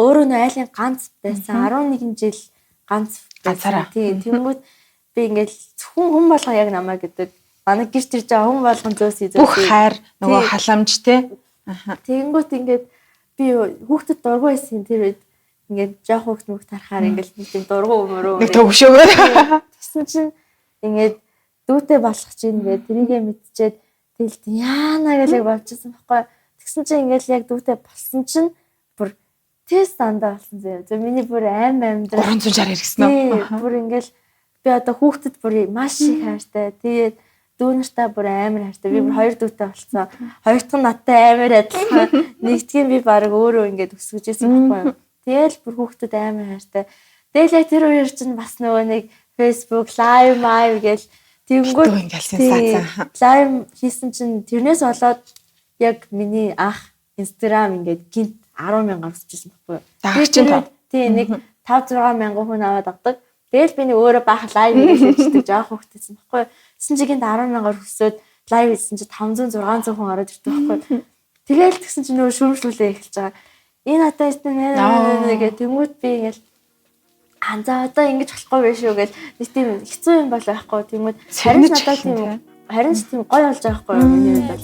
Өөрөө нөө айлын ганц байсан 11 жил ганц ганцаараа. Тэнгүүд би ингээл зөвхөн хүн болгоо яг намаа гэдэг. Манай гэрч ирж байгаа хүн болгон зөөсий. Бүх хайр нөгөө халамж те. Тэнгүүд ингээд би хүүхдэд дургу байсан тэр үед ингээд жоох хүүхд тарахаар ингээл нэг тийм дургу өмөрөө. Нэг төвшөөгөө. Тэгсэн чинь ингээд дүүтэй болох чинь ингээд тэрийгэ мэдчихээд тэгэл яана гэж яг болчихсон байхгүй. Тэгсэн чинь ингээл яг дүүтэй болсон чинь бүр тест дандаа болсон зөө. Зөв миний бүр амьдрал 360 ирсэн үү? Бүр ингээл би одоо хүүхдэд бүр маш их хайртай. Тэгээд дүү нартаа бүр амар хайртай. Би бүр 2 дүүтэй болсон. Хоёр дахь нь надтай амар адилхан. Нэгдгийн би баг өөрөө ингээд өсгөж ирсэн байхгүй. Тэгэл бүр хүүхдэд амар хайртай. Тэгэл яг тэр үеэр чинь бас нөгөө нэг Facebook live гээл тэнгүүд лайв хийсэн чинь тэрнээс болоод яг миний ах Instagram ингээд гинт 10,000 авчихсан байхгүй юу. Тийм нэг 5-6 мянган хүн аваад авдаг. Тэгэл би нэг өөрөө баах лайв хийчихдэг жоох хөвгтэйсэн байхгүй юу. Тэсэн чи гинт 10,000-аар өсөөд лайв хийсэн чи 500-600 хүн ороод ирдэг байхгүй юу. Тэгэл тэгсэн чи нөгөө шүүмжлүүлээ эхэлж байгаа. Энэ атаас нэгэ тэнгүүд би ингээл за одоо ингэж болохгүй байх шүү гэж нэг тийм хэцүү юм бол байхгүй тэнгүүд харин надад тийм харин ч тийм гоё болж байгаа байхгүй юу миний хувьд.